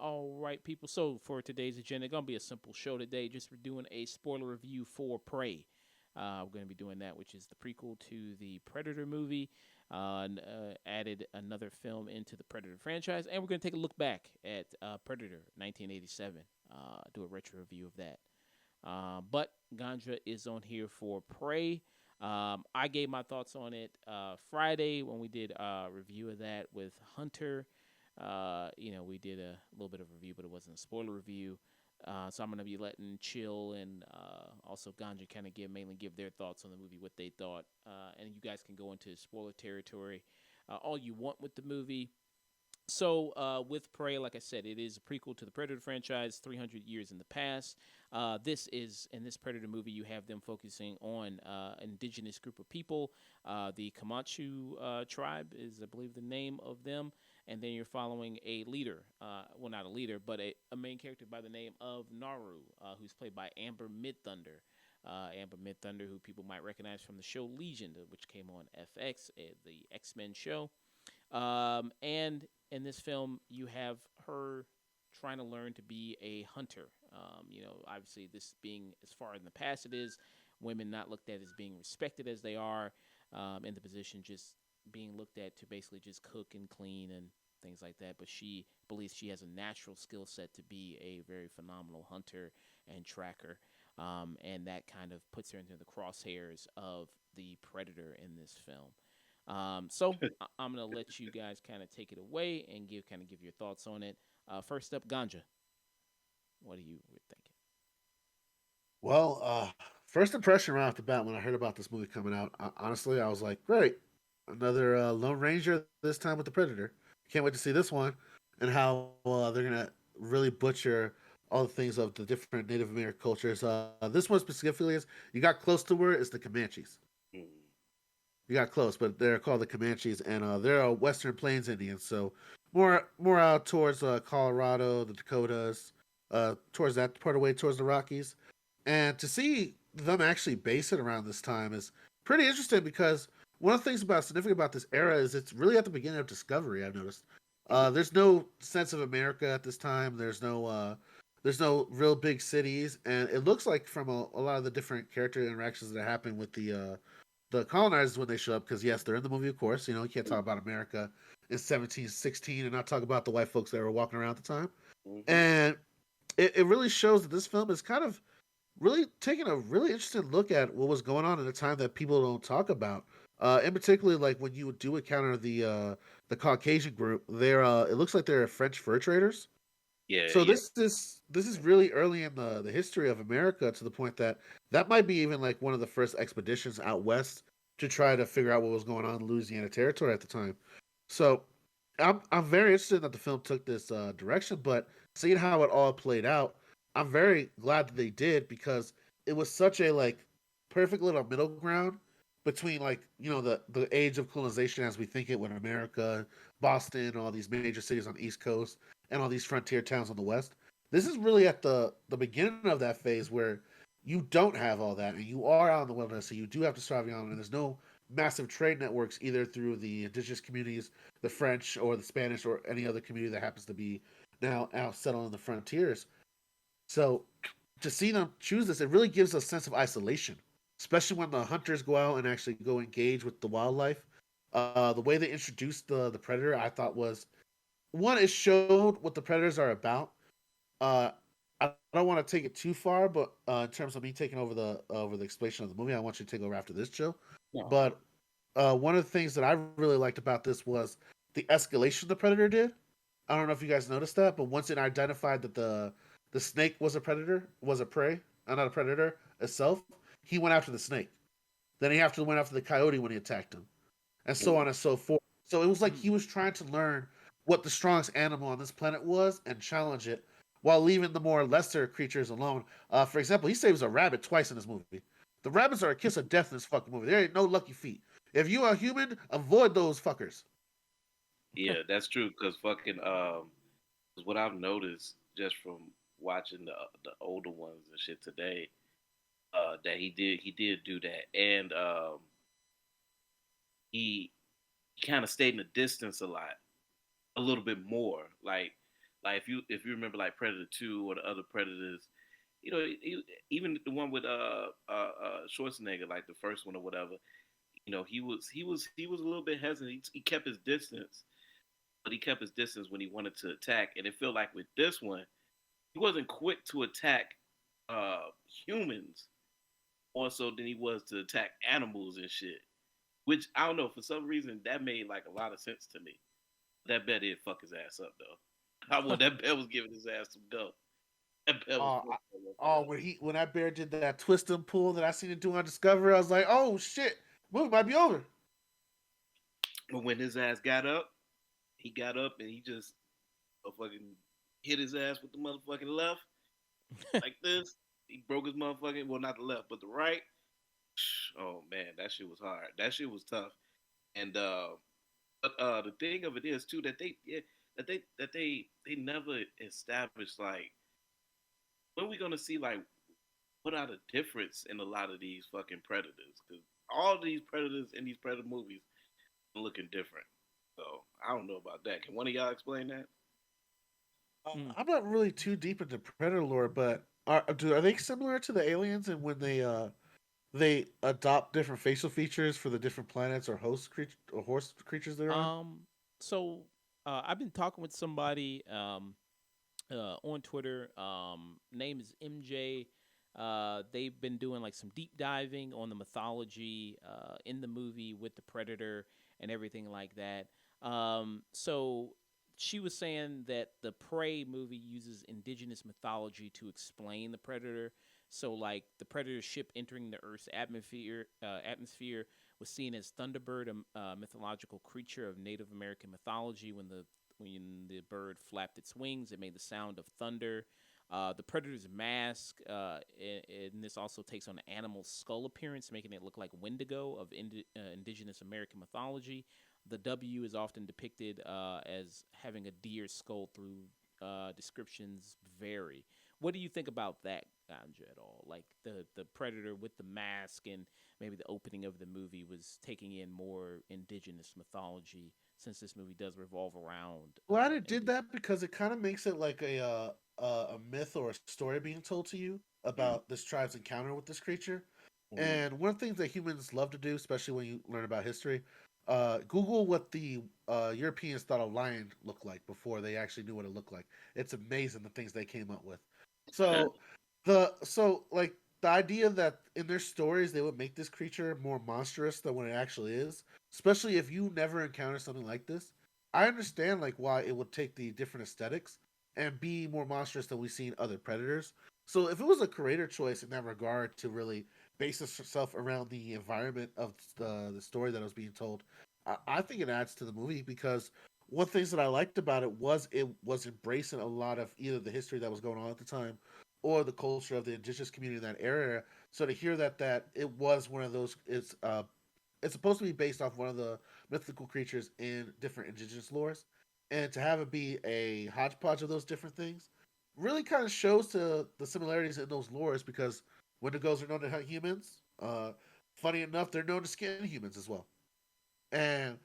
All right, people. So for today's agenda, gonna be a simple show today. Just we're doing a spoiler review for Prey. We're gonna be doing that, which is the prequel to the Predator movie. Added another film into the Predator franchise, and we're gonna take a look back at Predator 1987. Do a retro review of that. But Ganja is on here for Prey. I gave my thoughts on it Friday when we did a review of that with Hunter. We did a little bit of review, but it wasn't a spoiler review. So I'm gonna be letting Chill and also Ganja kind of give their thoughts on the movie, what they thought, and you guys can go into spoiler territory all you want with the movie. So, with Prey, like I said, it is a prequel to the Predator franchise, 300 years in the past. In this Predator movie, you have them focusing on an indigenous group of people. The Comanche tribe is, I believe, the name of them. And then you're following a leader, well, not a leader, but a main character by the name of Naru, who's played by Amber Midthunder. Amber Midthunder, who people might recognize from the show Legion, which came on FX, the X-Men show. And in this film, you have her trying to learn to be a hunter. Obviously, this being as far in the past it is, women not looked at as being respected as they are in the position, just being looked at to basically just cook and clean and things like that. But she believes she has a natural skill set to be a very phenomenal hunter and tracker. And that kind of puts her into the crosshairs of the predator in this film. I'm gonna let you guys kind of take it away and give your thoughts on it. First up, Ganja. What are you thinking? Well, first impression right off the bat when I heard about this movie coming out, honestly, I was like, great, another Lone Ranger. This time with the Predator. Can't wait to see this one, and how they're gonna really butcher all the things of the different Native American cultures. This one specifically is you got close to where it's the Comanches. You got close, but they're called the Comanches, and they're Western Plains Indians, so more out towards Colorado, the Dakotas, towards that part of the way towards the Rockies. And to see them actually base it around this time is pretty interesting because one of the things about significant about this era is it's really at the beginning of discovery. I've noticed there's no sense of America at this time. There's no real big cities, and it looks like from a lot of the different character interactions that happen with the colonizers when they show up. Because yes, they're in the movie, of course. You can't talk about America in 1716 and not talk about the white folks that were walking around at the time. Mm-hmm. And it really shows that this film is kind of really taking a really interesting look at what was going on at a time that people don't talk about. In particular, like when you do encounter the Caucasian group, they're it looks like they're French fur traders. Yeah, So yeah. this is really early in the history of America to the point that that might be even like one of the first expeditions out west to try to figure out what was going on in Louisiana Territory at the time. So I'm very interested that the film took this direction, but seeing how it all played out, I'm very glad that they did because it was such a like perfect little middle ground between like the age of colonization as we think it with America, Boston, all these major cities on the East Coast, and all these frontier towns on the West. This is really at the beginning of that phase where you don't have all that and you are out in the wilderness, so you do have to survive on, and there's no massive trade networks either through the indigenous communities, the French or the Spanish or any other community that happens to be now out settled on the frontiers. So to see them choose this, it really gives a sense of isolation, especially when the hunters go out and actually go engage with the wildlife. The way they introduced the predator, I thought was one. It showed what the predators are about. Uh, I don't want to take it too far, but in terms of me taking over the explanation of the movie, I want you to take over after this, Joe. No. But one of the things that I really liked about this was the escalation the predator did. I don't know if you guys noticed that, but once it identified that the snake was a predator, was a prey, not a predator itself, he went after the snake. Then he went after the coyote when he attacked him, and so on and so forth. So it was like he was trying to learn what the strongest animal on this planet was and challenge it while leaving the more lesser creatures alone. For example, he saves a rabbit twice in this movie. The rabbits are a kiss of death in this fucking movie. There ain't no lucky feet. If you are human, avoid those fuckers. Yeah, that's true. Cause fucking 'cause what I've noticed just from watching the older ones and shit today, that he did do that, and he kind of stayed in the distance a lot, a little bit more. Like if you remember like Predator Two or the other Predators, even the one with Schwarzenegger, like the first one or whatever. He was a little bit hesitant. He kept his distance, but he kept his distance when he wanted to attack. And it felt like with this one, he wasn't quick to attack uh, humans more so than he was to attack animals and shit. Which I don't know, for some reason that made like a lot of sense to me. That bet did fuck his ass up though. I want that bet was giving his ass some go. That bet was Oh, fucking that motherfucker oh, up. when that bear did that twist and pull that I seen it do on Discovery, I was like, oh shit, movie might be over. But when his ass got up, he got up and he just fucking hit his ass with the motherfucking left like this. He broke his motherfucking, well, not the left, but the right. Oh man, that shit was hard. That shit was tough. And but the thing of it is too that they never established like when we gonna see like what are the difference in a lot of these fucking predators, because all these predators in these predator movies are looking different. So I don't know about that. Can one of y'all explain that? Mm. I'm not really too deep into Predator lore, but are they similar to the aliens and when they adopt different facial features for the different planets or host creature or horse creatures they're on? Um, so I've been talking with somebody on Twitter. Name is MJ. They've been doing like some deep diving on the mythology in the movie with the Predator and everything like that. So she was saying that the Prey movie uses indigenous mythology to explain the Predator. So, like the Predator ship entering the Earth's atmosphere was seen as Thunderbird, a mythological creature of Native American mythology. When the bird flapped its wings, it made the sound of thunder. The predator's mask, and this also takes on an animal skull appearance, making it look like Wendigo of indigenous American mythology. The W is often depicted as having a deer skull through descriptions vary. What do you think about that, Ganja, at all? Like the predator with the mask and maybe the opening of the movie was taking in more indigenous mythology since this movie does revolve around Glad it did indigenous. that because it kind of makes it like a myth or a story being told to you Mm. about this tribe's encounter with this creature. Mm. And one of the things that humans love to do, especially when you learn about history, Google what the Europeans thought a lion looked like before they actually knew what it looked like. It's amazing the things they came up with. So like the idea that in their stories they would make this creature more monstrous than what it actually is, especially if you never encounter something like this. I understand like why it would take the different aesthetics and be more monstrous than we see in other predators. So if it was a creator choice in that regard to really base itself around the environment of the story that was being told, I think it adds to the movie because one of the things that I liked about it was embracing a lot of either the history that was going on at the time or the culture of the indigenous community in that area. So to hear that it was one of those it's supposed to be based off one of the mythical creatures in different indigenous lores, and to have it be a hodgepodge of those different things really kind of shows to the similarities in those lores because Wendigos are known to hunt humans. Funny enough, they're known to skin humans as well, and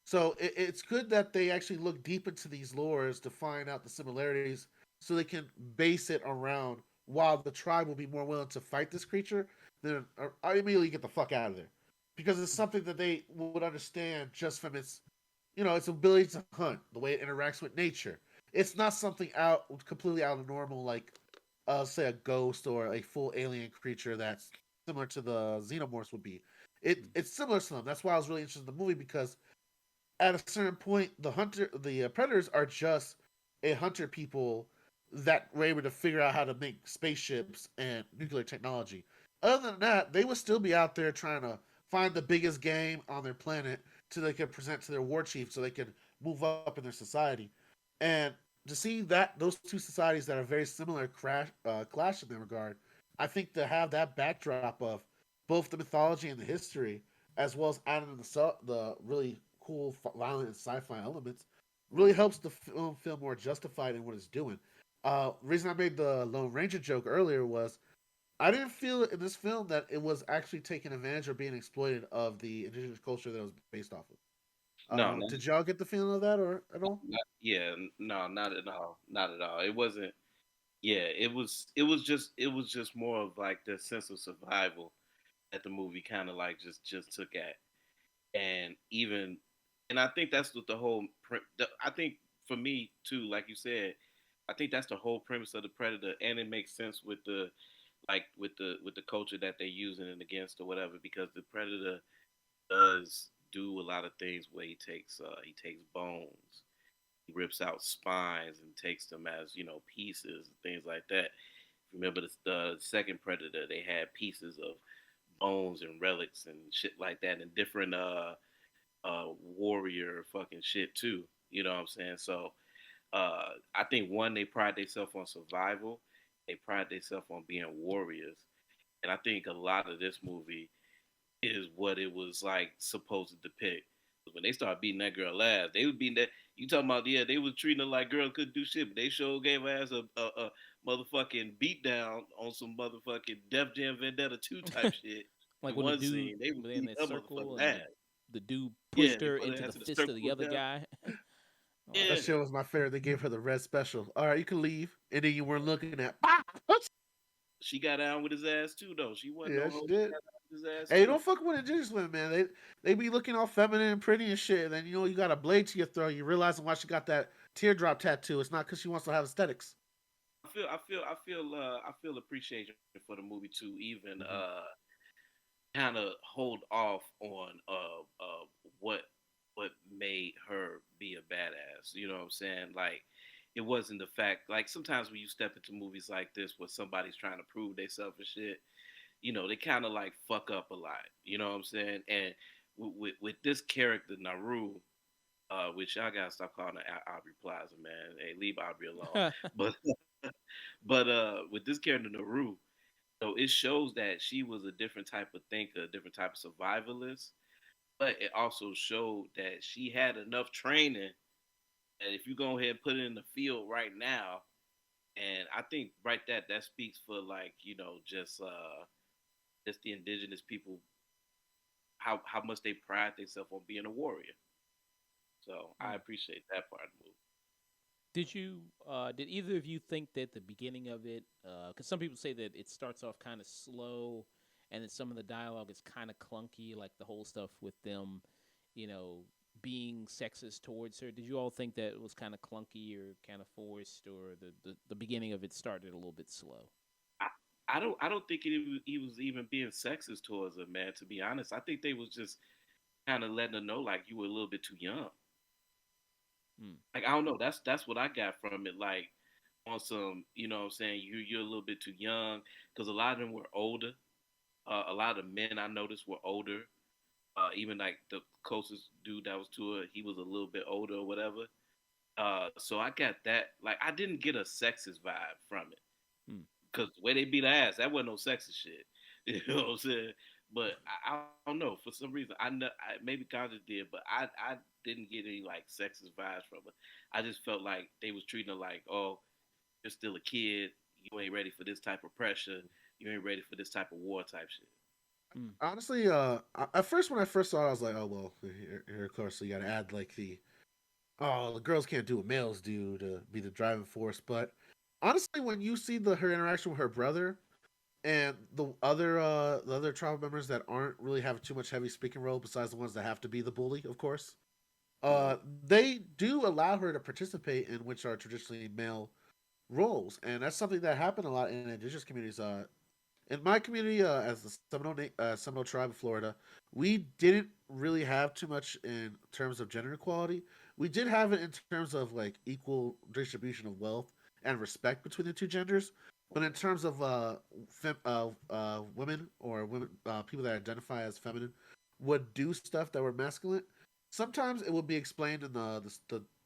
so it's good that they actually look deep into these lores to find out the similarities, so they can base it around. While the tribe will be more willing to fight this creature, then I immediately get the fuck out of there, because it's something that they would understand just from its ability to hunt, the way it interacts with nature. It's not something out completely out of normal, like say a ghost or a full alien creature that's similar to the xenomorphs would be. It's similar to them. That's why I was really interested in the movie because at a certain point, the predators are just a hunter people that were able to figure out how to make spaceships and nuclear technology. Other than that, they would still be out there trying to find the biggest game on their planet so they could present to their war chief so they could move up in their society. And to see that those two societies that are very similar clash in that regard, I think to have that backdrop of both the mythology and the history, as well as adding the really cool, violent, and sci-fi elements, really helps the film feel more justified in what it's doing. Reason I made the Lone Ranger joke earlier was I didn't feel in this film that it was actually taking advantage or being exploited of the indigenous culture that it was based off of. No, not, Did y'all get the feeling of that or at all? yeah, no, not at all, not at all. It wasn't. Yeah, it was just more of like the sense of survival that the movie kind of like just took at, and even, and I think that's what the whole. I think for me too, like you said, I think that's the whole premise of the Predator, and it makes sense with the like with the culture that they're using it against or whatever, because the Predator does do a lot of things where he takes bones, he rips out spines and takes them as pieces and things like that. Remember the second Predator, they had pieces of bones and relics and shit like that, and different warrior fucking shit too. You know what I'm saying? So I think one, they pride themselves on survival, they pride themselves on being warriors, and I think a lot of this movie is what it was like supposed to depict. When they started beating that girl ass, they was beating that. You talking about, yeah? They was treating her like girl couldn't do shit, but they sure gave her ass a motherfucking beat down on some motherfucking Def Jam Vendetta 2 type shit. Like In when the one dude scene, they was were in beating that her circle motherfucking and ass. the dude Yeah, pushed they her put her into the ass in a fist of the circle other down. guy. Oh, That Yeah, shit was my favorite. They gave her the red special. All right, you can leave, and then you weren't looking at. she got down with his ass too, though. She wasn't Yeah, no she hoe. She did. got down with his ass Hey, too. don't fuck with indigenous women, man. They be looking all feminine and pretty and shit. And then you got a blade to your throat. You realizing why she got that teardrop tattoo. It's not because she wants to have aesthetics. I feel appreciation for the movie too. Even Mm-hmm. kind of hold off on what what made her be a badass. You know what I'm saying? Like it wasn't the fact. Like sometimes when you step into movies like this where somebody's trying to prove themselves and shit, they kind of like fuck up a lot. You know what I'm saying? And with this character Naru, which y'all gotta stop calling her Aubrey Plaza, man. Hey, leave Aubrey alone. But with this character Naru, so it shows that she was a different type of thinker, a different type of survivalist. But it also showed that she had enough training that if you go ahead and put it in the field right now, and I think right that speaks for like just the indigenous people, how much they pride themselves on being a warrior. So I Hmm. appreciate that part of the movie. Did either of you think that the beginning of it, because some people say that it starts off kind of slow, and then some of the dialogue is kind of clunky, like the whole stuff with them, you know, being sexist towards her. Did you all think that it was kind of clunky or kind of forced, or the beginning of it started a little bit slow? I, I don't think he was even being sexist towards her, man. To be honest, I think they was just kind of letting her know like you were a little bit too young. Hmm. Like I don't know, that's what I got from it. Like on some, what I'm saying, you're a little bit too young because a lot of them were older. A lot of men I noticed were older. Even like the closest dude that was to her, he was a little bit older or whatever. So I got that. Like I didn't get a sexist vibe from it Hmm. because the way they beat her ass, that wasn't no sexist shit. You know what I'm saying? But I don't know. For some reason, maybe Congress did, but I didn't get any like sexist vibes from her. I just felt like they was treating her like, oh, you're still a kid. You ain't ready for this type of pressure. You ain't ready for this type of war type shit. Hmm. Honestly, at first when I first saw it, I was like, oh well, here of course, so you got to add like the girls can't do what males do to be the driving force. But honestly, when you see her interaction with her brother and the other tribe members that aren't really having too much heavy speaking role, besides the ones that have to be the bully, of course, Mm-hmm. they do allow her to participate in which are traditionally male roles, and that's something that happened a lot in indigenous communities. In my community, as the Seminole tribe of Florida, we didn't really have too much in terms of gender equality. We did have it in terms of like equal distribution of wealth and respect between the two genders. But in terms of women or women people that identify as feminine would do stuff that were masculine, sometimes it would be explained in the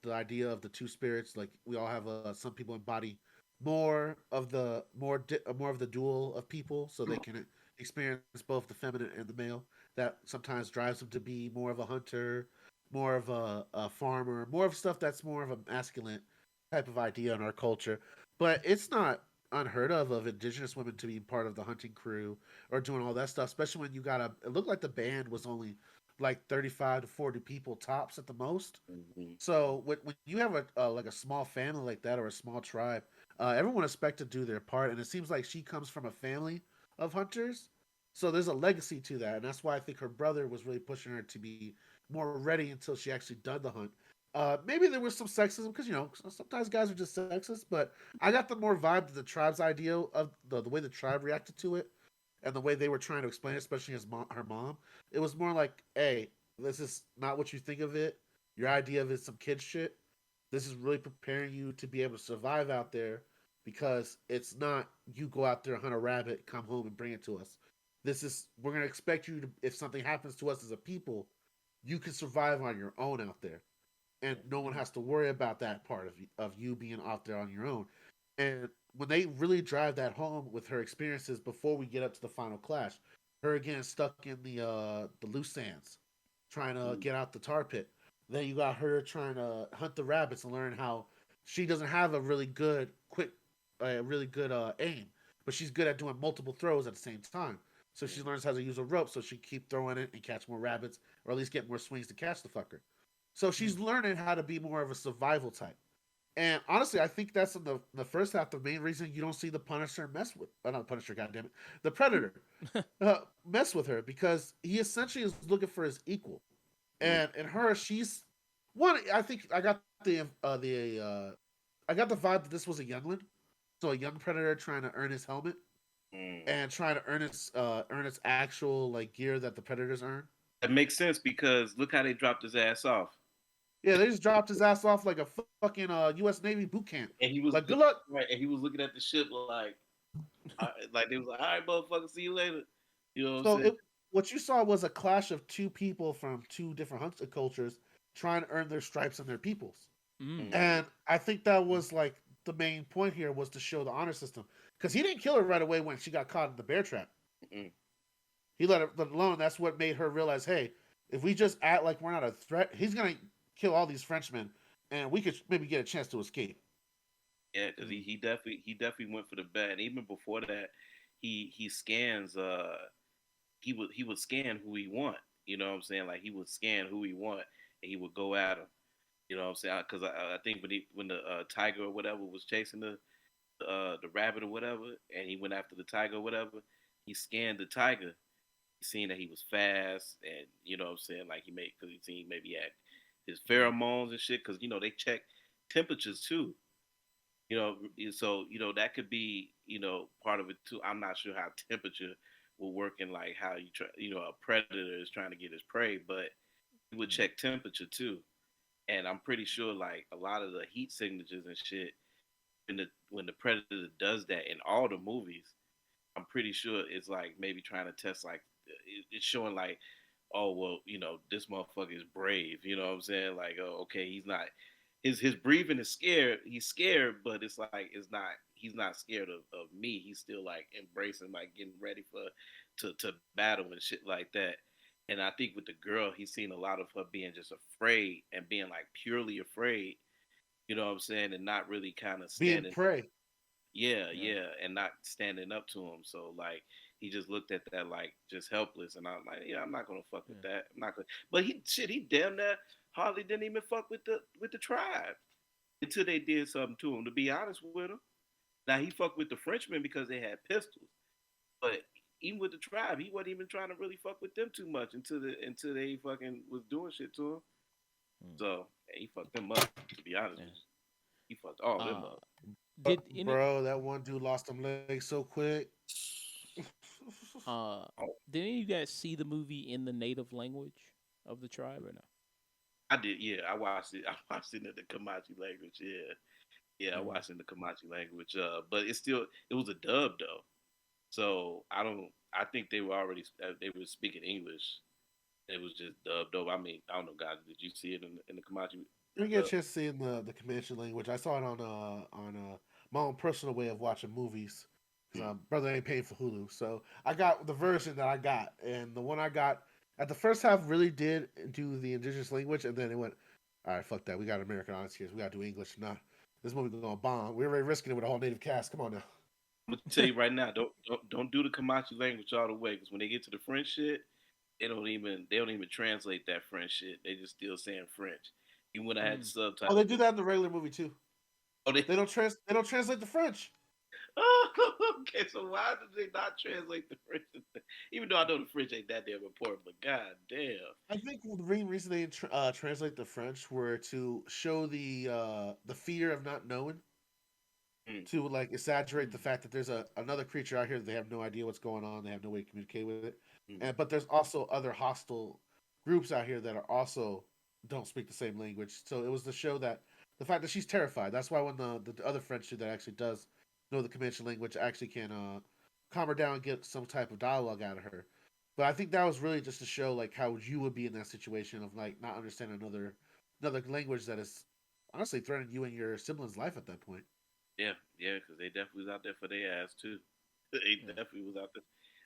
idea of the two spirits. Like we all have some people embody more of the dual of people, so they can experience both the feminine and the male. That sometimes drives them to be more of a hunter, more of a farmer, more of stuff that's more of a masculine type of idea in our culture. But it's not unheard of indigenous women to be part of the hunting crew or doing all that stuff, especially when you got a. It looked like the band was only like 35 to 40 people tops at the most. Mm-hmm. So when you have a like a small family like that or a small tribe, everyone expects to do their part, and it seems like she comes from a family of hunters, so there's a legacy to that, and that's why I think her brother was really pushing her to be more ready until she actually done the hunt. Maybe there was some sexism because sometimes guys are just sexist, but I got the more vibe that the tribe's idea of the way the tribe reacted to it and the way they were trying to explain it, especially her mom. It was more like, hey, this is not what you think of it. Your idea of it is some kid shit. This is really preparing you to be able to survive out there because it's not you go out there, hunt a rabbit, come home and bring it to us. This is we're gonna expect you to if something happens to us as a people, you can survive on your own out there, and no one has to worry about that part of you being out there on your own. And when they really drive that home with her experiences before we get up to the final clash, her again stuck in the loose sands, trying to get out the tar pit. Then you got her trying to hunt the rabbits and learn how she doesn't have a really good really good aim, but she's good at doing multiple throws at the same time. So she learns how to use a rope, so she keep throwing it and catch more rabbits, or at least get more swings to catch the fucker. So she's learning how to be more of a survival type. And honestly, I think that's in the first half the main reason you don't see the Punisher mess with, not Punisher, goddamn it, the Predator mess with her because he essentially is looking for his equal, and her, she's one. I think I got the vibe that this was a youngling, so a young Predator trying to earn his helmet Mm. and trying to earn its actual like gear that the Predators earn. That makes sense because look how they dropped his ass off, Yeah, they just dropped his ass off like a fucking U.S. Navy boot camp. and he was Like, good luck. right, and he was looking at the ship like they was like, all right, motherfucker, see you later. You know what I'm So saying? what you saw was a clash of two people from two different hunter cultures trying to earn their stripes and their peoples. Mm. And I think that was like the main point here was to show the honor system because he didn't kill her right away when she got caught in the bear trap. Mm. He let her alone. That's what made her realize, hey, if we just act like we're not a threat, he's gonna kill all these Frenchmen, and we could maybe get a chance to escape. Yeah, because he definitely went for the bet. And even before that, he scans he would scan who he want. You know what I'm saying? Like he would scan who he want, and he would go at him. You know what I'm saying? Because I think when the tiger or whatever was chasing the rabbit or whatever, and he went after the tiger or whatever, he scanned the tiger. He seen that he was fast, and you know what I'm saying? Like he made because he seen maybe he had his pheromones and shit. Because they check temperatures too. So that could be part of it too. I'm not sure how temperature will work in like how you try. A predator is trying to get his prey, but he would check temperature too. And I'm pretty sure like a lot of the heat signatures and shit when the predator does that in all the movies, I'm pretty sure it's like maybe trying to test like it's showing like, oh well, this motherfucker is brave. You know what I'm saying? Like, oh okay, he's not his breathing is scared. He's scared, but it's like it's not. He's not scared of me. He's still like embracing, like getting ready to battle and shit like that. And I think with the girl, he's seen a lot of her being just afraid and being like purely afraid. You know what I'm saying? And not really kind of Being standing prey. yeah, Yeah. yeah, and not standing up to him. So like he just looked at that like just helpless, and I'm like, yeah, I'm not gonna fuck with Yeah. that. I'm not gonna. But he damn near hardly didn't even fuck with the tribe until they did something to him. To be honest with him, now he fucked with the Frenchmen because they had pistols, but even with the tribe, he wasn't even trying to really fuck with them too much until they fucking was doing shit to him. Mm. So yeah, he fucked them up. To be honest Yeah. with you, he fucked all them Uh, up. did any Bro, that one dude lost them legs so quick. uh Oh, did any of you guys see the movie in the native language of the tribe or no? I did, yeah. I watched it. I watched it in the Comanche language. Yeah, yeah. I Mm. watched it in the Comanche language. But it was a dub though. So I don't. I think they were already they were speaking English. It was just dubbed over. I mean, I don't know, guys. Did you see it in the Comanche I didn't get a dub? chance to see it in the Comanche language. I saw it on my own personal way of watching movies because Hmm. brother ain't paying for Hulu, so I got the version that I got, and the one I got at the first half really did do the indigenous language, and then it went, all right, fuck that. We got American audience here. So we got to do English. Nah, this movie going to bomb. We're already risking it with a whole native cast. Come on now. I'm gonna tell you right now, don't do the Comanche language all the way, because when they get to the French shit, they don't even translate that French shit. They just still saying French. Even when I had Mm. Oh, they subtitles, do that in the regular movie too. oh they They don't translate the French. oh, okay. So why did they not translate the French? Even though I know the French ain't that damn important, but god damn. I think the main reason they translate the French were to show the fear of not knowing, Mm, to like exaggerate the Mm. fact that there's another creature out here that they have no idea what's going on. They have no way to communicate with it, mm, and but there's also other hostile groups out here that are also don't speak the same language. So it was to show that the fact that she's terrified. That's why when the other French dude that actually does know the Comanche language actually can calm her down and get some type of dialogue out of her. But I think that was really just to show like how you would be in that situation of like not understanding another language that is honestly threatening you and your sibling's life at that point. yeah, yeah, because they definitely was out there for their ass too. They Yeah. definitely was out there.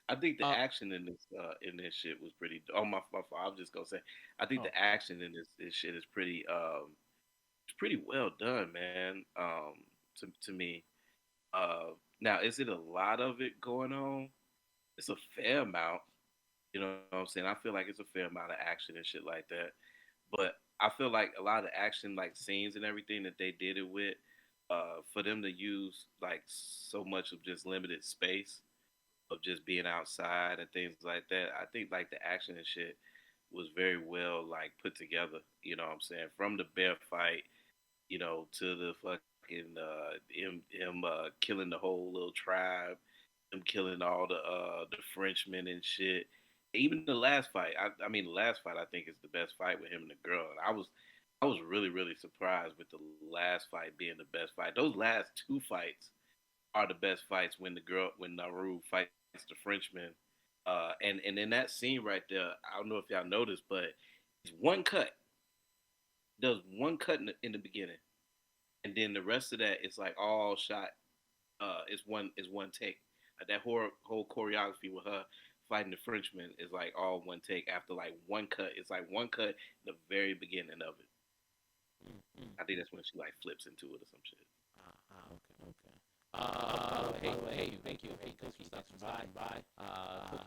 I think the Uh, action in this shit was pretty. Oh my fault. I was just gonna say, I think oh, the action in this shit is pretty it's pretty well done, man. To me, now is it a lot of it going on? It's a fair amount. You know what I'm saying? I feel like it's a fair amount of action and shit like that. But I feel like a lot of the action, like scenes and everything that they did it with, for them to use like so much of just limited space of just being outside and things like that. I think like the action and shit was very well like put together. You know what I'm saying? From the bear fight, to the fucking him killing the whole little tribe, him killing all the Frenchmen and shit. Even the last fight, I mean the last fight I think is the best fight with him and the girl. And I was really really surprised with the last fight being the best fight. Those last two fights are the best fights when Naru fights the Frenchman. And in that scene right there, I don't know if y'all noticed, but it's one cut. Does one cut in the beginning, and then the rest of that is like all shot. Is one take. That whole choreography with her fighting the Frenchman is like all one take after like one cut. It's like one cut in the very beginning of it. mm, mm. I think that's when she like flips into it or some shit. Okay, okay. Hey, thank you. Hey, Cookie, stopping by.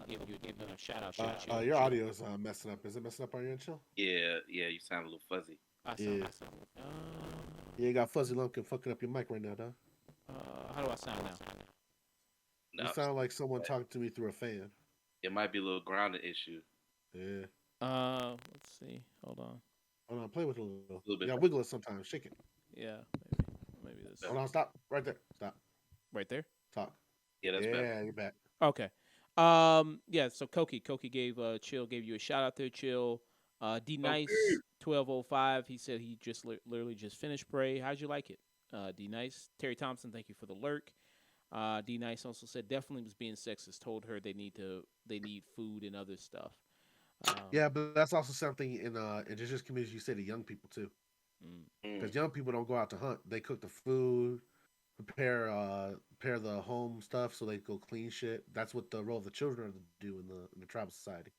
Cookie give you a shout out, Your audio is messing up. Is it messing up on your end, Chill? Yeah, yeah, you sound a little fuzzy. Yeah. I sound. Yeah, you got fuzzy lumpkin fucking up your mic right now, dog. How do I sound now? You No, sound like someone talking to me through a fan. it might be a little grounded issue. Yeah. Let's see. Hold on. Hold on, play with it a little. A little You bit. gotta wiggle it sometimes. Shake it. Yeah, maybe this. Hold on, stop. Right there. Stop. Right there. Talk. Yeah, that's better. Yeah, you're back. Okay. Yeah. So Koki gave Chill gave you a shout out there, Chill. D Okay. Nice 1205. He said he just literally just finished Prey. How'd you like it? D Nice. Terry Thompson, thank you for the lurk. D Nice also said definitely was being sexist. Told her they need food and other stuff. Yeah, but that's also something in indigenous communities you say to young people too, Mm, Mm. because young people don't go out to hunt. They cook the food, prepare the home stuff, so they go clean shit. That's what the role of the children are to do in the tribal society.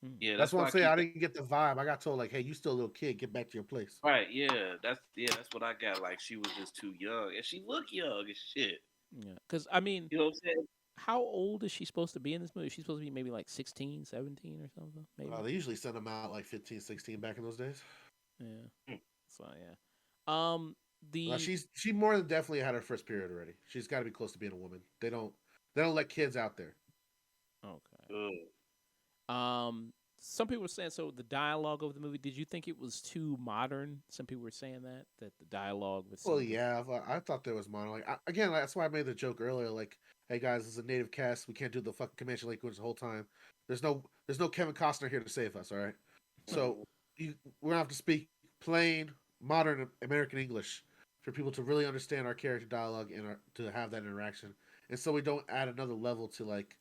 mm. Yeah, That's that's what I'm why I saying. I keep that. didn't get the vibe. I got told like, hey, you still a little kid. Get back to your place. Right, yeah, that's what I got. Like she was just too young, and she looked young as shit. Yeah. Because I mean, You know what I'm saying? how old is she supposed to be in this movie? She's supposed to be maybe like 16, 17 or something. Maybe. They usually send them out like 15, 16 back in those days. Yeah. Mm. So yeah. Um. The She more than definitely had her first period already. She's got to be close to being a woman. They don't let kids out there. Okay. Ugh. Some people were saying so. The dialogue of the movie. Did you think it was too modern? Some people were saying that the dialogue was. Well, yeah, I thought there was mono. Like again, that's why I made the joke earlier. Like, hey guys, this is a native cast. We can't do the fucking Comanche language the whole time. There's no Kevin Costner here to save us. All right, so we're gonna have to speak plain modern American English for people to really understand our character dialogue and to have that interaction. And so we don't add another level to like,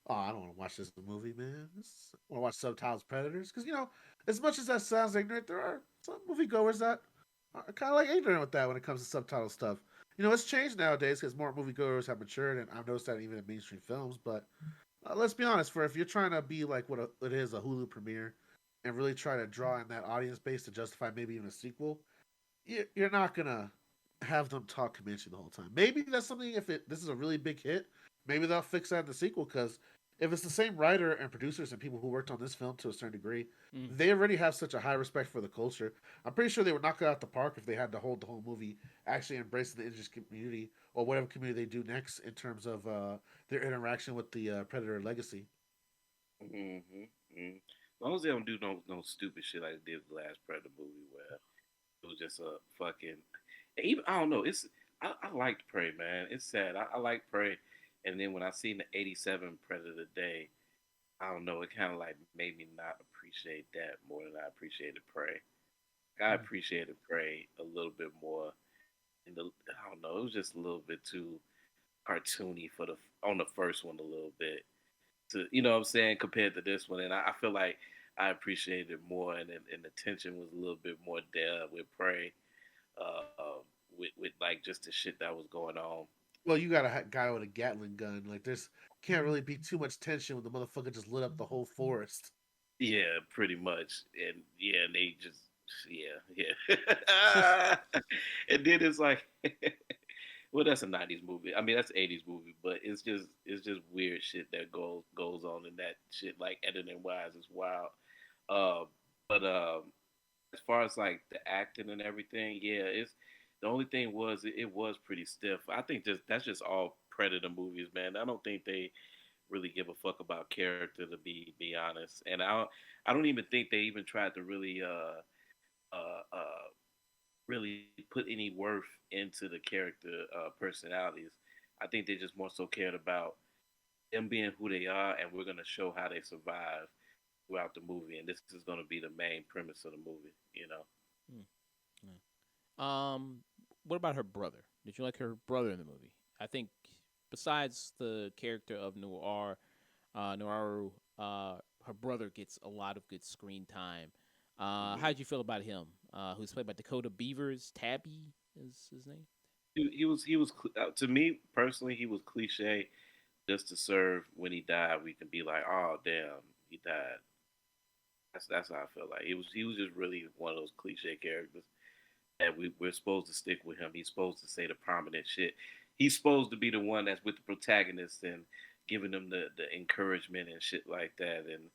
oh, I don't want to watch this movie, man. I want to watch Subtitles Predators because as much as that sounds ignorant, there are some moviegoers that are kind of like ignorant with that when it comes to subtitle stuff. It's changed nowadays because more moviegoers have matured, and I've noticed that even in mainstream films. But let's be honest, for if you're trying to be like what it is a Hulu premiere, and really try to draw in that audience base to justify maybe even a sequel, you're not gonna have them talk Comanche the whole time. Maybe that's something if this is a really big hit, maybe they'll fix that in the sequel because if it's the same writer and producers and people who worked on this film to a certain degree, Mm. they already have such a high respect for the culture. I'm pretty sure they would knock it out the park if they had to hold the whole movie actually embracing the indigenous community or whatever community they do next in terms of their interaction with the Predator legacy. Mm-hmm. Mm-hmm. As long as they don't do no stupid shit like they did with the last Predator movie where it was just a fucking. Even I don't know. I liked Prey, man. It's sad. I like Prey, and then when I seen the '87 Predator Day, I don't know. It kind of like made me not appreciate that more than I appreciated Prey. I Mm. appreciated Prey a little bit more. And I don't know. It was just a little bit too cartoony for the on the first one a little bit. To what I'm saying compared to this one, and I feel like I appreciated it more, and the tension was a little bit more there with Prey, with like just the shit that was going on. Well, you got a guy with a Gatling gun. Like, there's can't really be too much tension when the motherfucker just lit up the whole forest. Yeah, pretty much, and yeah, and they just yeah. And then it's like, well, that's a '90s movie. I mean, that's an '80s movie, but it's just weird shit that goes on in that shit. Like editing wise, is wild. Uh, but as far as like the acting and everything, yeah, it's the only thing was it was pretty stiff. I think just that's just all Predator movies, man. I don't think they really give a fuck about character to be honest, and I don't even think they even tried to really put any worth into the character personalities. I think they just more so cared about them being who they are, and we're gonna show how they survive throughout the movie, and this is gonna be the main premise of the movie. You know. Mm. Mm. What about her brother? Did you like her brother in the movie? I think besides the character of Noaru, her brother gets a lot of good screen time. How Hmm. did you feel about him? Who's played by Dakota Beavers? Tabby is his name. He was to me personally, he was cliche just to serve when he died. We can be like, oh damn, he died. That's how I feel like he was just really one of those cliche characters that we're supposed to stick with him. He's supposed to say the prominent shit. He's supposed to be the one that's with the protagonist and giving them the encouragement and shit like that. And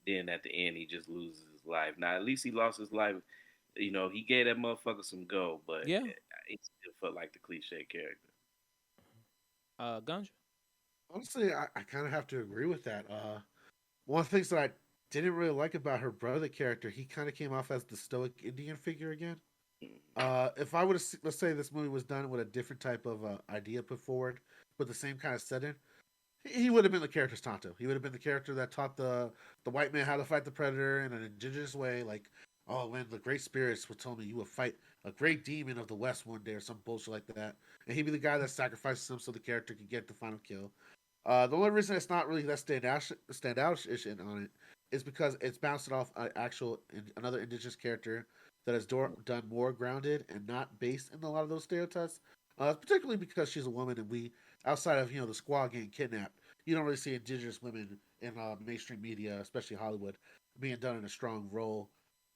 then at the end, he just loses his life. Now, at least he lost his life. He gave that motherfucker some go, but Yeah. it still felt like the cliche character. Ganja. Honestly, I kind of have to agree with that. One of the things that I didn't really like about her brother character, he kind of came off as the stoic Indian figure again. If I would have, let's say this movie was done with a different type of idea put forward, with the same kind of setting, he would have been the character's Tonto. He would have been the character that taught the white man how to fight the predator in an indigenous way. Like, oh, when the great spirits would tell me you will fight a great demon of the west one day or some bullshit like that, and he'd be the guy that sacrifices him so the character could get the final kill. The only reason it's not really that standout-ish on it is because it's bouncing off an actual another indigenous character that has done more grounded and not based in a lot of those stereotypes. Particularly because she's a woman, and we outside of the squad getting kidnapped, you don't really see indigenous women in mainstream media, especially Hollywood, being done in a strong role.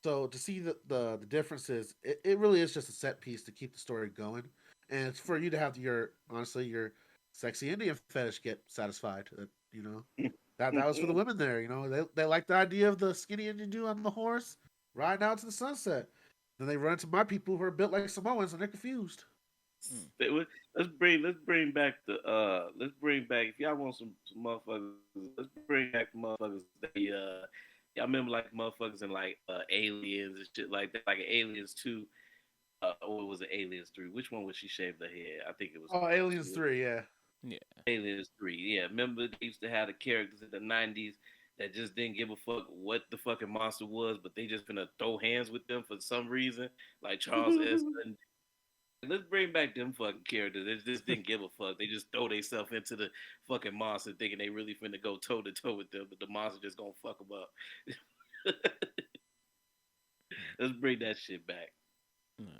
So to see the differences, it really is just a set piece to keep the story going, and it's for you to have your honestly your sexy Indian fetish get satisfied. That was for the women there. They like the idea of the skinny Indian dude on the horse riding out to the sunset. Then they run into my people who are built like Samoans and they're confused. Mm. Let's bring back if y'all want some motherfuckers. Let's bring back the motherfuckers. Y'all remember like motherfuckers and like aliens and shit like that, like Aliens 2. Or was it Aliens 3? Which one was she shaved her head? I think it was Oh, Aliens 2. 3, yeah. Yeah. Aliens 3. Yeah, remember they used to have the characters in the '90s that just didn't give a fuck what the fucking monster was, but they just gonna throw hands with them for some reason, like Charles S. Let's bring back them fucking characters. They just didn't give a fuck. They just throw themselves into the fucking monster, thinking they really finna go toe to toe with them, but the monster just gonna fuck them up. Let's bring that shit back.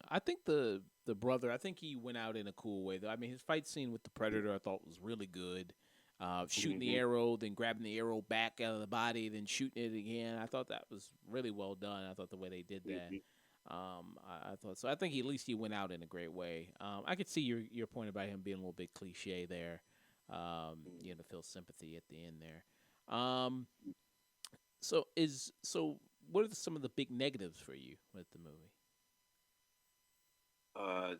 I think the brother. I think he went out in a cool way though. I mean, his fight scene with the predator I thought was really good. shooting the Hmm. arrow, then grabbing the arrow back out of the body, then shooting it again. I thought that was really well done. I thought the way they did that. Hmm. I thought so. I think at least he went out in a great way. I could see your point about him being a little bit cliche there. To feel sympathy at the end there. So what are some of the big negatives for you with the movie? Uh,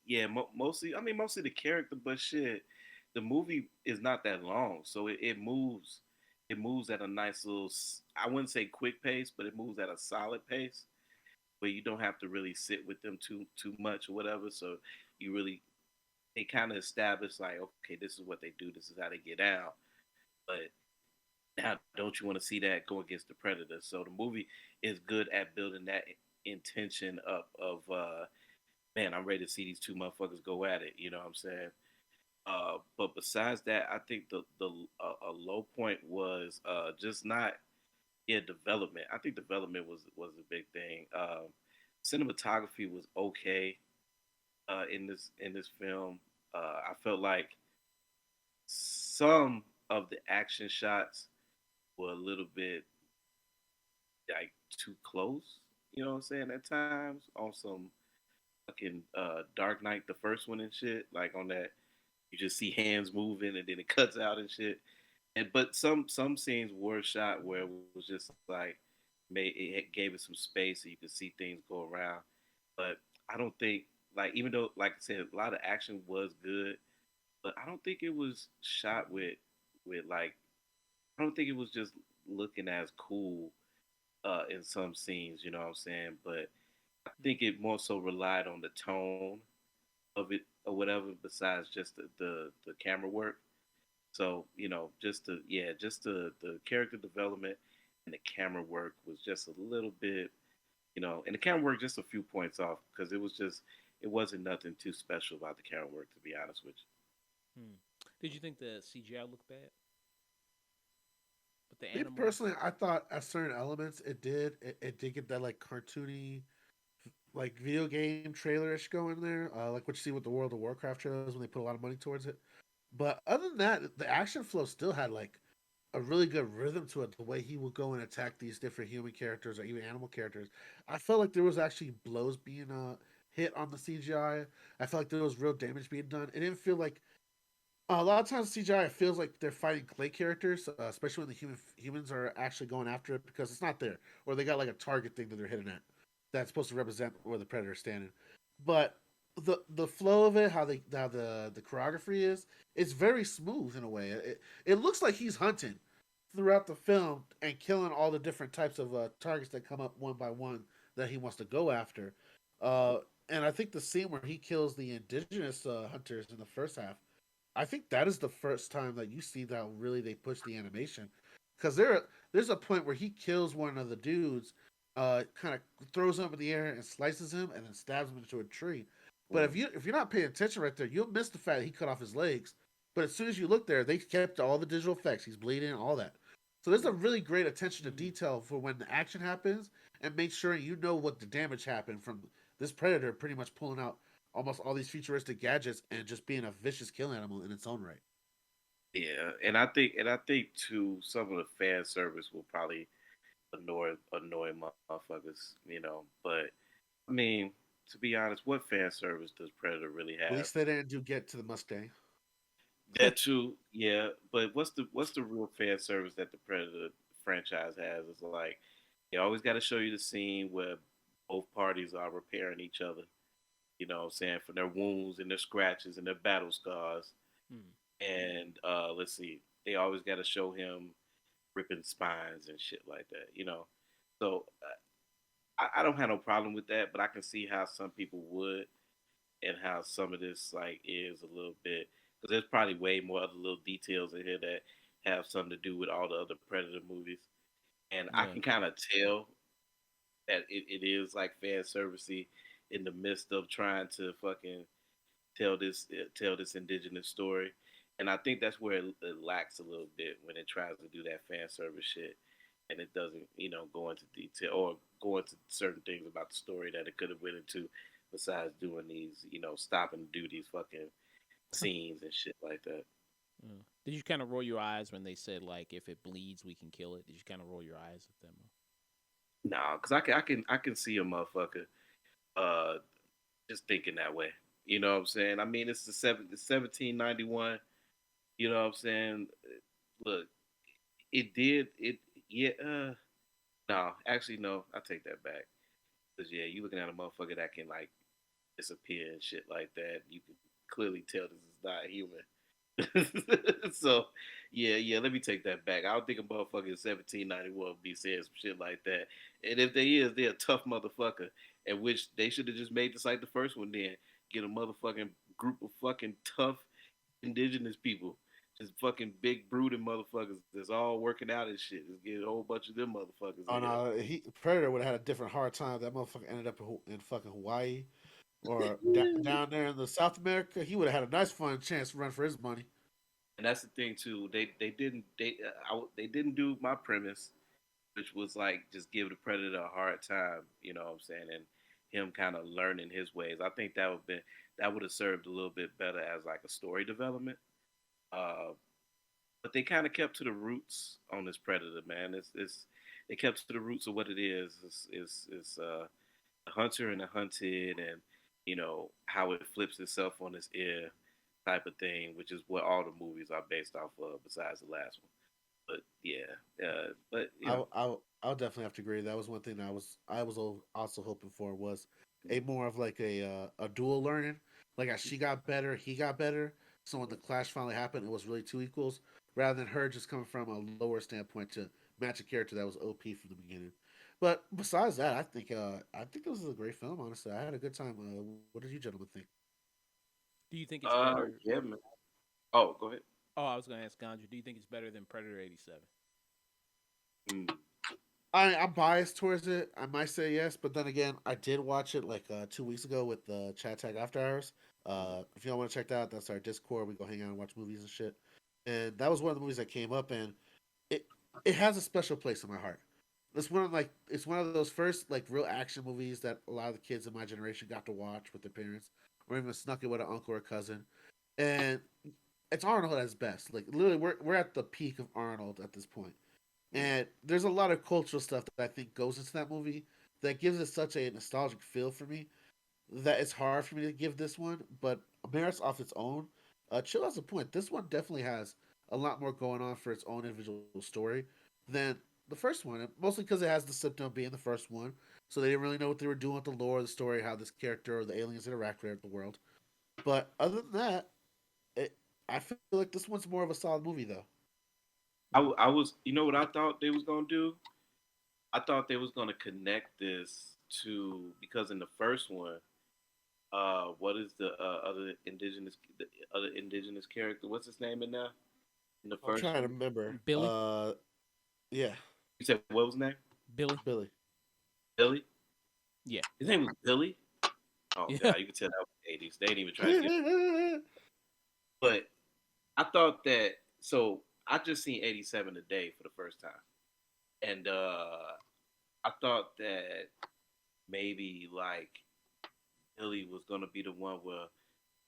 yeah, mostly. I mean, mostly the character, but shit, the movie is not that long, so it moves. It moves at a nice little. I wouldn't say quick pace, but it moves at a solid pace where you don't have to really sit with them too much or whatever. So you really they kind of establish like, okay, this is what they do. This is how they get out. But now, don't you want to see that go against the predator? So the movie is good at building that intention up of man, I'm ready to see these two motherfuckers go at it. You know what I'm saying? But besides that, I think the a low point was just not development. I think development was a big thing. Cinematography was okay in this film. I felt like some of the action shots were a little bit like too close. You know what I'm saying? At times on some fucking Dark Knight, the first one and shit, like on that you just see hands moving and then it cuts out and shit. And but some scenes were shot where it was just like made it gave it some space so you could see things go around. But I don't think like even though like I said a lot of action was good, but I don't think it was shot with like I don't think it was just looking as cool in some scenes, you know what I'm saying? But I think it more so relied on the tone of it or whatever, besides just the camera work. So just the character development and the camera work was just a little bit, and the camera work just a few points off because it wasn't nothing too special about the camera work to be honest with Hmm. Did you think the CGI looked bad with the Me animals? personally, I thought at certain elements it did get that like cartoony like video game trailerish going there, like what you see with the World of Warcraft trailers when they put a lot of money towards it. But other than that, the action flow still had like a really good rhythm to it. The way he would go and attack these different human characters or even animal characters, I felt like there was actually blows being hit on the CGI. I felt like there was real damage being done. It didn't feel like a lot of times CGI it feels like they're fighting clay characters, especially when the humans are actually going after it because it's not there, or they got like a target thing that they're hitting at that's supposed to represent where the predator's standing. But the flow of it, how the choreography is, it's very smooth in a way. It looks like he's hunting throughout the film and killing all the different types of targets that come up one by one that he wants to go after. Uh, and I think the scene where he kills the indigenous hunters in the first half, I think that is the first time that you see that really they push the animation, because there's a point where he kills one of the dudes, kind of throws him in the air and slices him and then stabs him into a tree. But you. if you're not paying attention right there, you'll miss the fact that he cut off his legs. But as soon as you look there, they kept all the digital effects. He's bleeding, all that. So there's a really great attention to Mm. detail for when the action happens, and make sure you know what the damage happened from this predator pretty much pulling out almost all these futuristic gadgets and just being a vicious kill animal in its own right. Yeah, and I think too some of the fan service will probably annoy motherfuckers, But I mean, to be honest, what fan service does Predator really At have? least they didn't do get to the Mustang. That too, yeah. But what's the real fan service that the Predator franchise has? It's like they always got to show you the scene where both parties are repairing each other. You know what I'm saying, for their wounds and their scratches and their battle scars. Mm. And let's see, they always got to show him ripping spines and shit like that. So I don't have no problem with that, but I can see how some people would, and how some of this like is a little bit because there's probably way more other little details in here that have something to do with all the other Predator movies, and I Yeah. can kind of tell that it is like fan servicey in the midst of trying to fucking tell this indigenous story, and I think that's where it lacks a little bit when it tries to do that fan service shit, and it doesn't go into detail or go into certain things about the story that it could have went into, besides doing these stopping to do these fucking scenes and shit like that. Did you kind of roll your eyes when they said like if it bleeds we can kill it? Did you kind of roll your eyes at them? Nah, because I can see a motherfucker uh just thinking that way. You know what I'm saying? I mean, it's 1791. You know what I'm saying? Look, it did it. Yeah. No, actually, no. I take that back. Cause yeah, you looking at a motherfucker that can like disappear and shit like that. You can clearly tell this is not human. So, yeah, let me take that back. I don't think a motherfucker in 1791 would be saying some shit like that. And if they is, they're a tough motherfucker. And which they should have just made this like the first one then. Get a motherfucking group of fucking tough indigenous people. Just fucking big brooding motherfuckers that's all working out and shit. Just get a whole bunch of them motherfuckers Oh in here. no, Predator would have had a different hard time. That motherfucker ended up in fucking Hawaii or down there in the South America. He would have had a nice fun chance to run for his money. And that's the thing too. They didn't do my premise, which was like just give the predator a hard time. You know what I'm saying? And him kind of learning his ways. I think that would have served a little bit better as like a story development. Uh, but they kind of kept to the roots on this predator, man. It's they kept to the roots of what it is. It's a hunter and a hunted, and how it flips itself on its ear type of thing, which is what all the movies are based off of, besides the last one. But yeah, but I'll definitely have to agree. That was one thing that I was also hoping for was a more of like a dual learning. Like as she got better, he got better. So when the clash finally happened, it was really two equals rather than her just coming from a lower standpoint to match a character that was OP from the beginning. But besides that, I think this is a great film. Honestly, I had a good time. What did you gentlemen think? Do you think it's better? yeah, man. Oh, go ahead. Oh, I was going to ask Ganja. Do you think it's better than Predator '87? Mm. I'm biased towards it. I might say yes, but then again, I did watch it like 2 weeks ago with the Chat Tag After Hours. If y'all want to check that out, that's our Discord. We go hang out and watch movies and shit. And that was one of the movies that came up, and it it has a special place in my heart. It's one of those first like real action movies that a lot of the kids in my generation got to watch with their parents, or even snuck it with an uncle or cousin. And it's Arnold at his best. Like literally, we're at the peak of Arnold at this point. And there's a lot of cultural stuff that I think goes into that movie that gives it such a nostalgic feel for me that it's hard for me to give this one. But merits off its own. Chill has a point. This one definitely has a lot more going on for its own individual story than the first one, mostly because it has the symptom of being the first one. So they didn't really know what they were doing with the lore, the story, how this character or the aliens interact with the world. But other than that, I feel like this one's more of a solid movie, though. I was, what I thought they was gonna do? I thought they was gonna connect this to, because in the first one, what is the other indigenous character? What's his name in there? In the I'm first trying to one, remember. Billy? Yeah, you said what was his name? Billy? Billy. Billy. Yeah. His name was Billy. Oh Yeah. god, you could tell that was the '80s. They didn't even try to get. But I thought that. So I just seen '87 today for the first time, and I thought that maybe like Billy was gonna be the one where,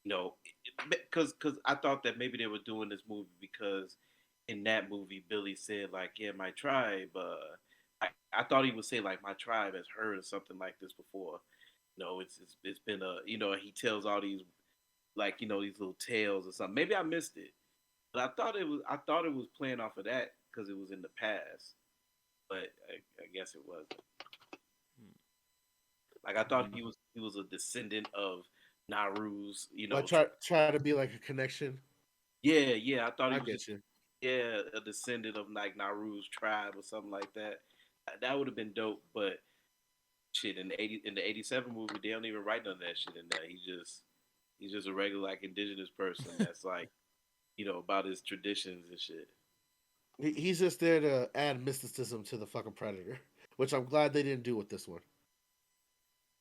because I thought that maybe they were doing this movie because in that movie Billy said like, yeah, my tribe. I thought he would say like my tribe has heard of something like this before. It's been he tells all these like these little tales or something. Maybe I missed it, but I thought it was playing off of that because it was in the past. But I guess it wasn't. Like I thought he was a descendant of Naru's. Like try to be like a connection. Yeah. I thought he I was just get you. a descendant of like Naru's tribe or something like that. That would have been dope. But shit, in the '87 movie, they don't even write none of that shit in there. He's just a regular like indigenous person that's like about his traditions and shit. He's just there to add mysticism to the fucking predator, which I'm glad they didn't do with this one.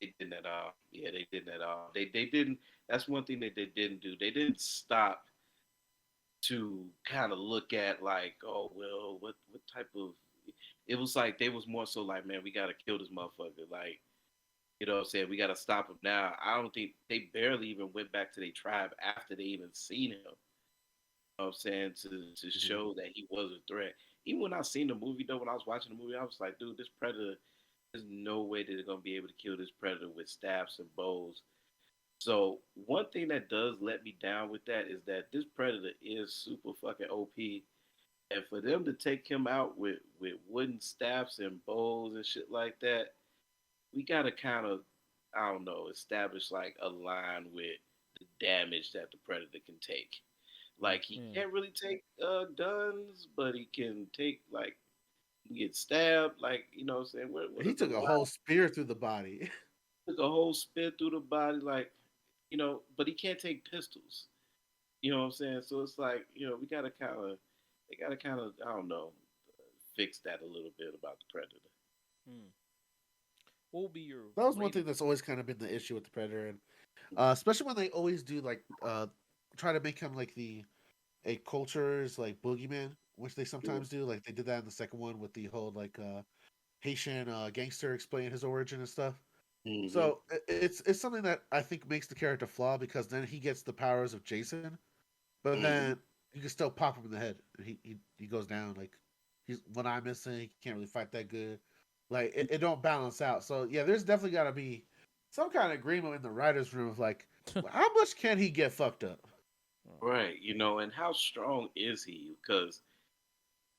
They didn't at all. Yeah, they didn't at all. They didn't. That's one thing that they didn't do. They didn't stop to kind of look at like, oh well, what type of. It was like they was more so like, man, we gotta kill this motherfucker. Like, what I'm saying? We gotta stop him now. I don't think they barely even went back to their tribe after they even seen him. know what I'm saying, to Mhm. show that he was a threat. Even when I seen the movie though, when I was watching the movie, I was like, dude, this predator, there's no way that they're gonna be able to kill this predator with staffs and bows. So one thing that does let me down with that is that this predator is super fucking OP. And for them to take him out with wooden staffs and bows and shit like that, we gotta kind of, I don't know, establish like a line with the damage that the predator can take. Like he Yeah. can't really take guns, but he can take like he can get stabbed. Like you know, what I'm saying what He is the took a line? whole spear through the body. Took a whole spin through the body, like but he can't take pistols. You know what I'm saying? So it's like we gotta kind of they gotta kind of I don't know fix that a little bit about the predator. Hmm. What will be your That was one rating? thing that's always kind of been the issue with the Predator, and especially when they always do like try to make him like the a culture's like boogeyman, which they sometimes do. Like they did that in the second one with the whole like Haitian gangster explaining his origin and stuff. Mm-hmm. So it's something that I think makes the character flaw because then he gets the powers of Jason, but Mm-hmm. then you can still pop him in the head and he goes down. Like he's one eye missing, he can't really fight that good. Like it don't balance out. So yeah, there's definitely got to be some kind of agreement in the writers' room of like, how much can he get fucked up? Right, and how strong is he? Because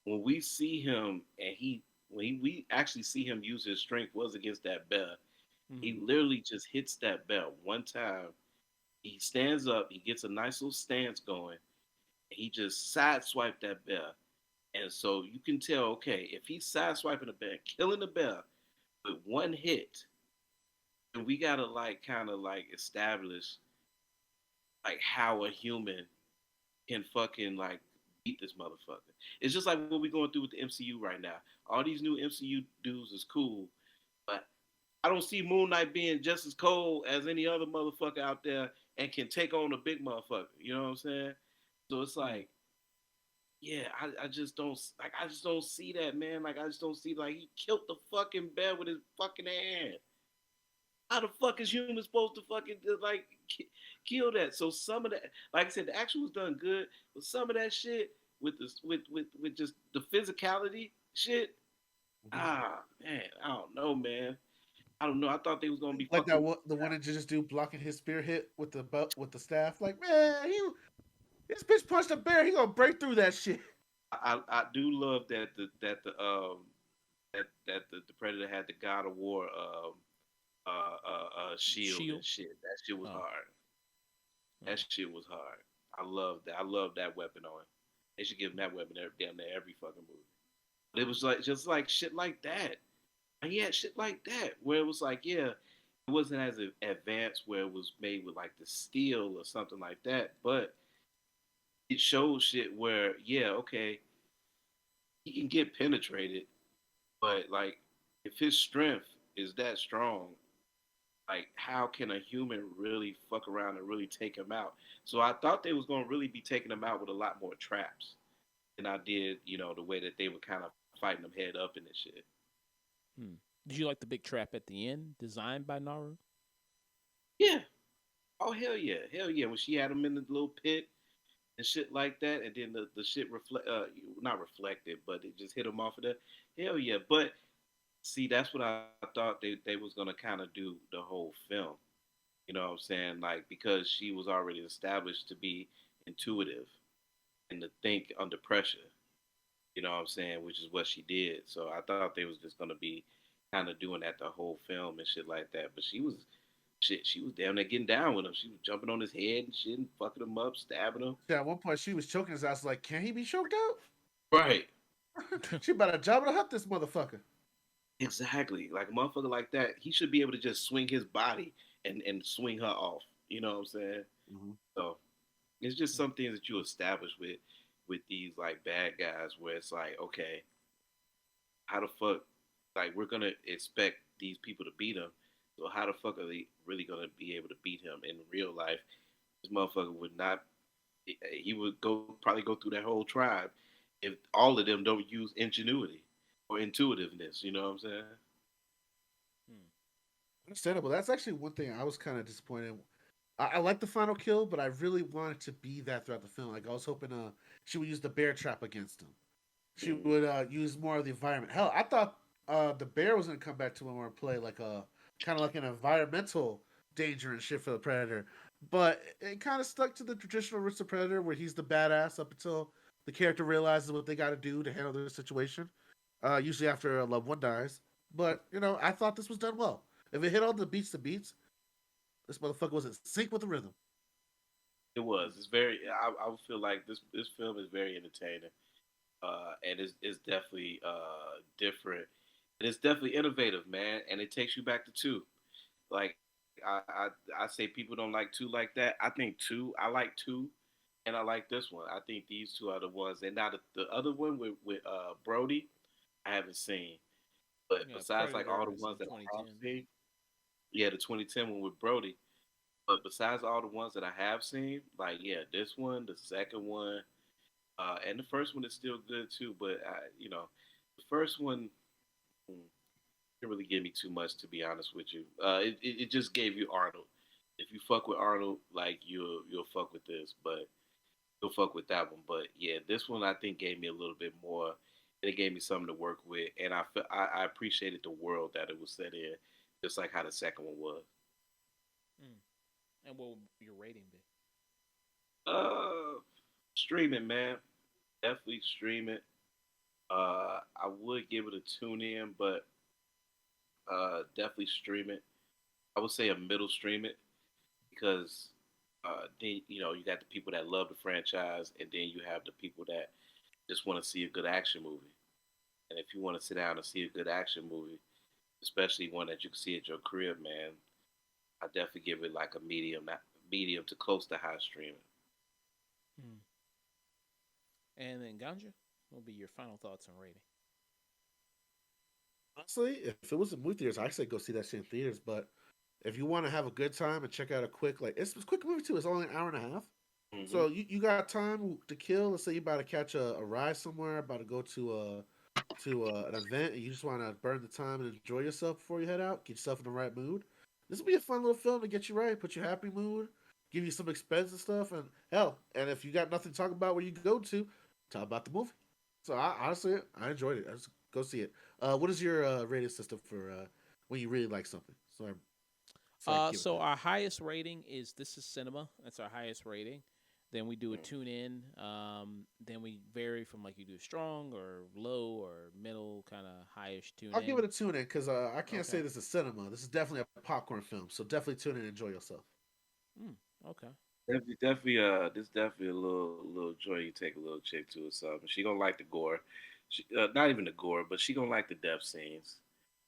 when we see him and we actually see him use his strength was against that bear. He Mm-hmm. literally just hits that bear one time. He stands up, he gets a nice little stance going, and he just sideswiped that bear. And so you can tell, okay, if he's sideswiping a bear, killing the bear with one hit, then we gotta like kind of like establish like how a human can fucking like beat this motherfucker. It's just like what we're going through with the MCU right now. All these new MCU dudes is cool, but I don't see Moon Knight being just as cold as any other motherfucker out there and can take on a big motherfucker. You know what I'm saying? So it's Hmm. like, yeah, I just don't like. I just don't see that, man. Like I just don't see like he killed the fucking bear with his fucking hand. How the fuck is humans supposed to fucking like kill that? So some of that, like I said, the action was done good, but some of that shit with this with just the physicality shit. Mhm. Ah man, I don't know, man. I don't know. I thought they was gonna be Like fucking. the one that just do blocking his spear hit with the belt with the staff. Like man, this bitch punched a bear. He gonna break through that shit. I do love that the Predator had the God of War shield and Shield. shit. That shit was Oh. hard. That Oh. shit was hard. I love that. I love that weapon on him. They should give him that weapon damn near every fucking movie. But it was like just like shit like that. And he had shit like that where it was like, yeah, it wasn't as advanced where it was made with like the steel or something like that, but it showed shit where, yeah, okay, he can get penetrated, but like if his strength is that strong, like how can a human really fuck around and really take him out? So I thought they was gonna really be taking him out with a lot more traps than I did, the way that they were kind of fighting him head up in this shit. Hmm. Did you like the big trap at the end, designed by Naru? Yeah. Oh hell yeah, hell yeah. When she had him in the little pit and shit like that, and then the shit not reflected, but it just hit him off of there. Hell yeah. But see, that's what I thought they was gonna kind of do the whole film. You know what I'm saying? Like because she was already established to be intuitive and to think under pressure. You know what I'm saying? Which is what she did. So I thought they was just gonna be kind of doing that the whole film and shit like that. But she was shit. She was down there getting down with him. She was jumping on his head and shit, and fucking him up, stabbing him. Yeah, at one point she was choking his ass. Like, can he be choked Right. out? She about to job to hunt this motherfucker. Exactly. Like a motherfucker like that, he should be able to just swing his body and swing her off. You know what I'm saying? Mm-hmm. So it's just some things that you establish with these like bad guys where it's like, okay, how the fuck like we're gonna expect these people to beat him. So how the fuck are they really gonna be able to beat him in real life? This motherfucker would not he would probably go through that whole tribe if all of them don't use ingenuity or intuitiveness, you know what I'm saying? Hmm. Understandable. That's actually one thing I was kind of disappointed. I like the final kill, but I really wanted to be that throughout the film. Like I was hoping she would use the bear trap against him. She Mm. would use more of the environment. Hell, I thought the bear was gonna come back to him or play like a kind of like an environmental danger and shit for the predator. But it kind of stuck to the traditional roots of Predator, where he's the badass up until the character realizes what they got to do to handle their situation. Usually after a loved one dies. But I thought this was done well. If it hit all the beats to beats, this motherfucker was in sync with the rhythm. It was. It's very. I would feel like this film is very entertaining, and it's definitely different, and it's definitely innovative, man. And it takes you back to two. Like I say, people don't like two like that. I think two. I like two, and I like this one. I think these two are the ones. And now the other one with Brody, I haven't seen. But Yeah, besides like all Predator the is the ones that I have 2010. seen, yeah, the 2010 one with Brody. But besides all the ones that I have seen, like yeah, this one, the second one, and the first one is still good too. But the first one didn't really give me too much, to be honest with you. It just gave you Arnold. If you fuck with Arnold, like you'll fuck with this, but you'll fuck with that one. But yeah, this one I think gave me a little bit more. And it gave me something to work with, and I appreciated the world that it was set in, just like how the second one was. Mm. And what would your rating be? Uh, Streaming, man, definitely streaming. I would give it a tune in, but definitely stream it. I would say a middle stream it because then you got the people that love the franchise, and then you have the people that just want to see a good action movie. And if you want to sit down and see a good action movie, especially one that you can see at your crib, man, I definitely give it like a medium to close to high streaming. Mm. And then Ganja, what will be your final thoughts on rating? Honestly, if it was in movie theaters, I say go see that shit in theaters. But if you want to have a good time and check out a quick, like it's a quick movie too. It's only an hour and a half. Hmm. So you got time to kill. Let's say you about to catch a ride somewhere, about to go to an event, and you just want to burn the time and enjoy yourself before you head out. Get yourself in the right mood. This will be a fun little film to get you right, put you happy mood, give you some expensive stuff, and hell, and if you got nothing to talk about where you go to, talk about the movie. So honestly, I enjoyed it. I just go see it. What is your rating system for when you really like something? So I can give it So that. our highest rating is This Is Cinema. That's our highest rating. Then we do a tune in. Then we vary from like you do strong or low or middle, kind of highish tune I'll give in. it a tune in because I can't Okay. say this is cinema. This is definitely a popcorn film. So definitely tune in and enjoy yourself. Mm, okay. Definitely, this definitely a little joy. You take a little chick to or something. She gonna like the gore. Not even the gore, but she gonna like the death scenes.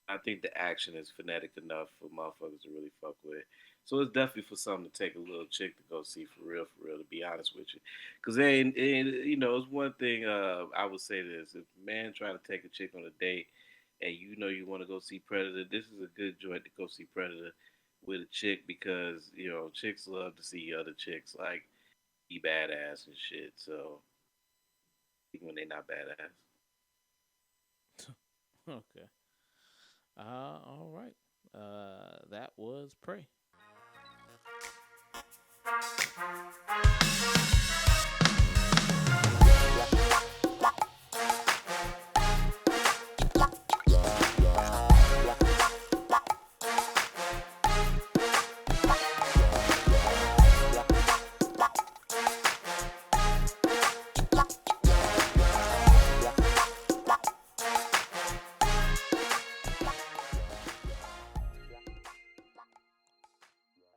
I think the action is phonetic enough for motherfuckers to really fuck with. So it's definitely for something to take a little chick to go see for real, for real. To be honest with you, because it's one thing. I would say this: if a man trying to take a chick on a date, and you want to go see Predator, this is a good joint to go see Predator with a chick because chicks love to see other chicks like be badass and shit. So even when they not badass. Okay. All right. That was Prey.